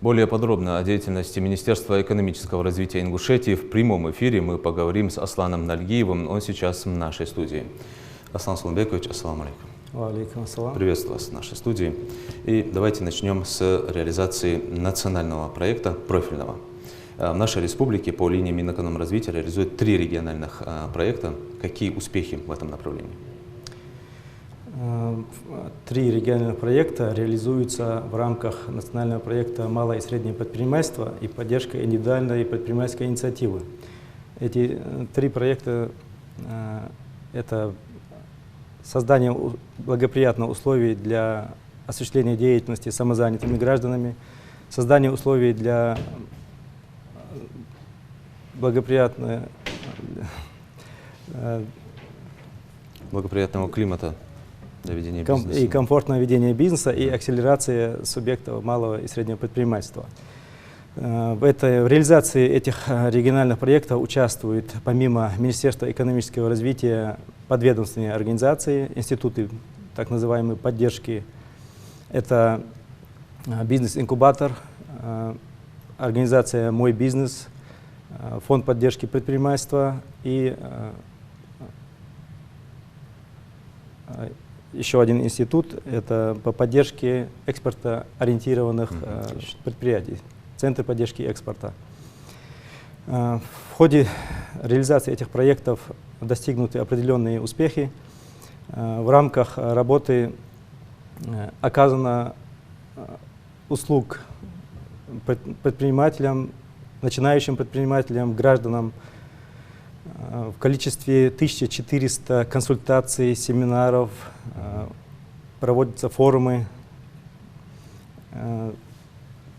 Более подробно о деятельности Министерства экономического развития Ингушетии в прямом эфире мы поговорим с Асланом Нальгиевым. Он сейчас в нашей студии. Аслан Суланбекович, ассаламу алейкум. Алейкум ассалам. Приветствую вас в нашей студии. И давайте начнем с реализации национального проекта профильного. В нашей республике по линии Минэкономразвития реализует 3 региональных проекта. Какие успехи в этом направлении? 3 региональных проекта реализуются в рамках национального проекта «Малое и среднее предпринимательство» и поддержка индивидуальной предпринимательской инициативы. Эти 3 проекта – это создание благоприятных условий для осуществления деятельности самозанятыми гражданами, создание условий для благоприятного климата для ведения бизнеса. И комфортное ведение бизнеса, и акселерация субъектов малого и среднего предпринимательства. В реализации этих региональных проектов участвуют помимо Министерства экономического развития подведомственные организации, институты так называемой поддержки. Это бизнес-инкубатор, организация «Мой бизнес», фонд поддержки предпринимательства и еще один институт, это по поддержке экспортоориентированных предприятий, Центр поддержки экспорта. В ходе реализации этих проектов достигнуты определенные успехи. В рамках работы оказано услуг предпринимателям, начинающим предпринимателям, гражданам в количестве 1400 консультаций, семинаров, проводятся форумы.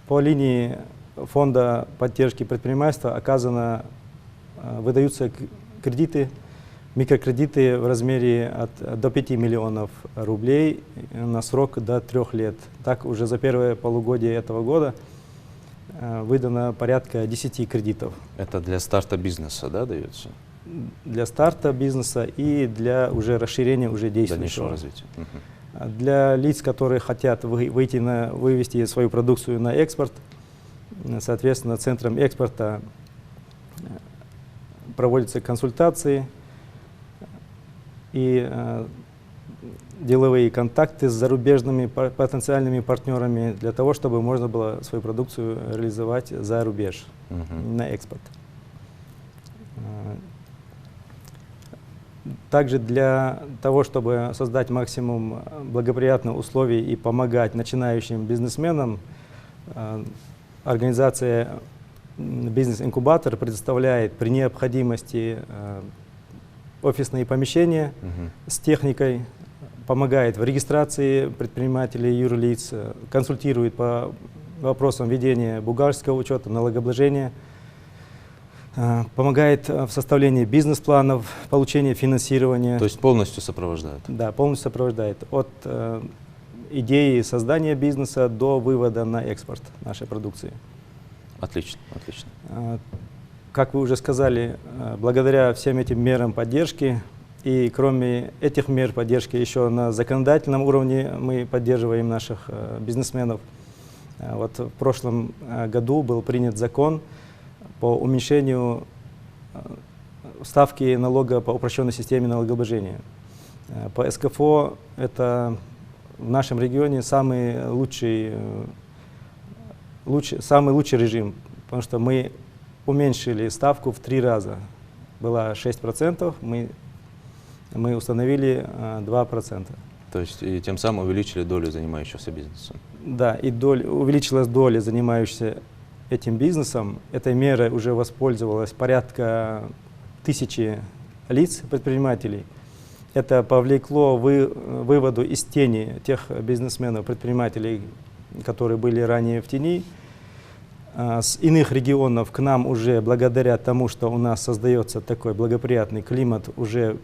По линии фонда поддержки предпринимательства выдаются кредиты, микрокредиты в размере до 5 миллионов рублей на срок до 3 лет. Так уже за первое полугодие этого года выдано порядка 10 кредитов. Это для старта бизнеса, да, дается? Для старта бизнеса и для уже расширения уже действующего. Развития. Для лиц, которые хотят вывести свою продукцию на экспорт, соответственно, Центром экспорта проводятся консультации и деловые контакты с зарубежными потенциальными партнерами для того, чтобы можно было свою продукцию реализовать за рубеж, на экспорт. Также для того, чтобы создать максимум благоприятных условий и помогать начинающим бизнесменам, организация «Бизнес-инкубатор» предоставляет при необходимости офисные помещения с техникой, помогает в регистрации предпринимателей, юрлиц, консультирует по вопросам ведения бухгалтерского учета, налогообложения, помогает в составлении бизнес-планов, получении финансирования. То есть полностью сопровождает? Да, полностью сопровождает. От идеи создания бизнеса до вывода на экспорт нашей продукции. Отлично, отлично. Как вы уже сказали, благодаря всем этим мерам поддержки, и кроме этих мер поддержки еще на законодательном уровне мы поддерживаем наших бизнесменов. Вот в прошлом году был принят закон по уменьшению ставки налога по упрощенной системе налогообложения. По СКФО это в нашем регионе самый лучший режим, потому что мы уменьшили ставку в 3 раза. Было 6%, мы установили 2%. То есть и тем самым увеличили долю занимающихся бизнесом? Да, и увеличилась доля занимающихся этим бизнесом. Этой мерой уже воспользовалось порядка 1000 лиц, предпринимателей. Это повлекло выводу из тени тех бизнесменов, предпринимателей, которые были ранее в тени. С иных регионов к нам уже благодаря тому, что у нас создается такой благоприятный климат, уже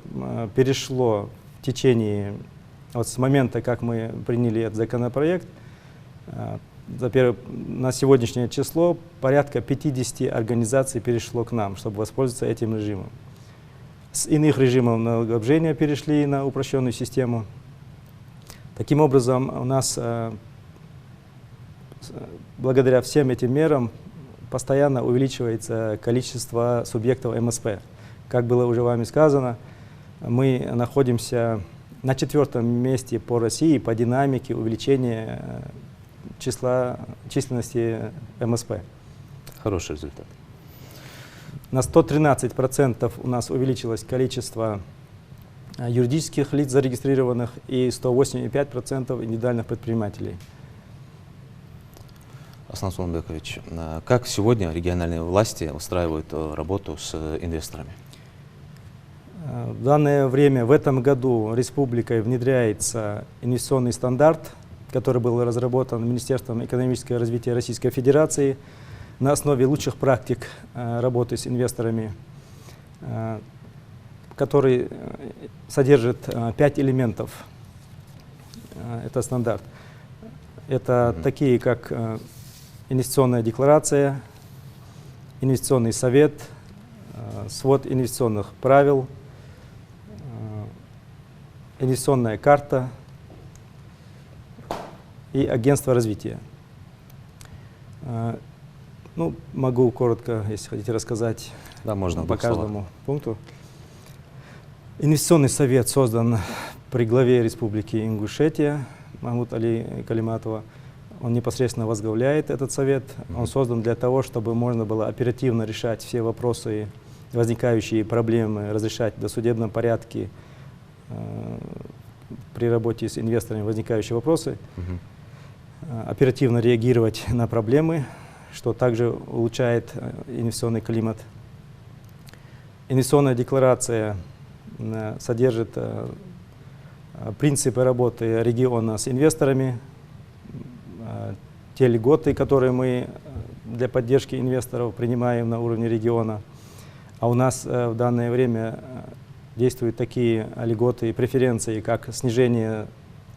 перешло в течение, вот с момента, как мы приняли этот законопроект, на сегодняшнее число порядка 50 организаций перешло к нам, чтобы воспользоваться этим режимом. С иных режимов налогообложения перешли на упрощенную систему. Таким образом, у нас благодаря всем этим мерам постоянно увеличивается количество субъектов МСП. Как было уже вами сказано, мы находимся на 4-м месте по России по динамике увеличения численности МСП. Хороший результат. На 113% у нас увеличилось количество юридических лиц зарегистрированных и 108,5% индивидуальных предпринимателей. Аслан Суланбекович, как сегодня региональные власти устраивают работу с инвесторами? В данное время, в этом году, республикой внедряется инвестиционный стандарт, который был разработан Министерством экономического развития Российской Федерации на основе лучших практик работы с инвесторами, который содержит 5 элементов. Это стандарт. Это такие, как инвестиционная декларация, инвестиционный совет, свод инвестиционных правил, инвестиционная карта и агентство развития. Ну, могу коротко, если хотите, рассказать можно по каждому пункту. Инвестиционный совет создан при главе Республики Ингушетия Махмуд Али Калиматова. Он непосредственно возглавляет этот совет. Он создан для того, чтобы можно было оперативно решать все вопросы, возникающие проблемы, разрешать в досудебном порядке при работе с инвесторами возникающие вопросы, оперативно реагировать на проблемы, что также улучшает инвестиционный климат. Инвестиционная декларация содержит принципы работы региона с инвесторами, те льготы, которые мы для поддержки инвесторов принимаем на уровне региона. А у нас в данное время действуют такие льготы и преференции, как снижение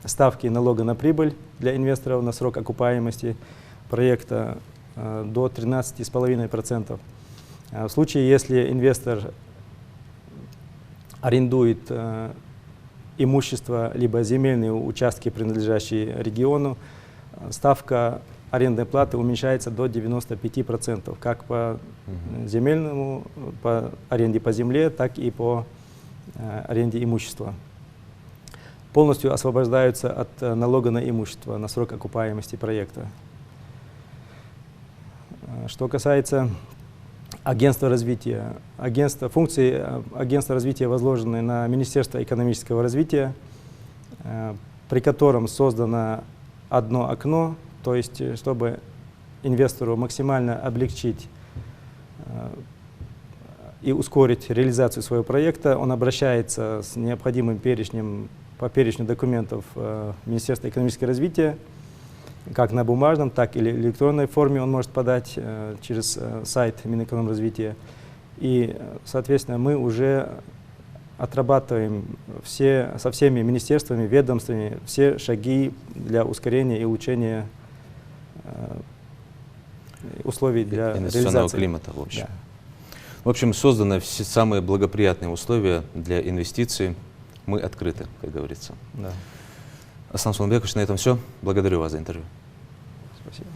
ставки налога на прибыль для инвесторов на срок окупаемости проекта до 13,5%. В случае, если инвестор арендует имущество, либо земельные участки, принадлежащие региону, ставка арендной платы уменьшается до 95%, как по земельному, по аренде по земле, так и по аренде имущества. Полностью освобождаются от налога на имущество на срок окупаемости проекта. Что касается агентства развития, функции агентства развития возложены на Министерство экономического развития, при котором создано одно окно, то есть чтобы инвестору максимально облегчить и ускорить реализацию своего проекта, он обращается с необходимым перечнем, по перечню документов Министерства экономического развития, как на бумажном, так и в электронной форме он может подать через сайт Минэкономразвития. И, соответственно, мы уже отрабатываем со всеми министерствами, ведомствами все шаги для ускорения и улучшения условий для инвестиционного реализации. климата, в общем. Да. В общем, созданы все самые благоприятные условия для инвестиций. Мы открыты, как говорится. Да. Аслан Суланбекович, на этом все. Благодарю вас за интервью. Спасибо.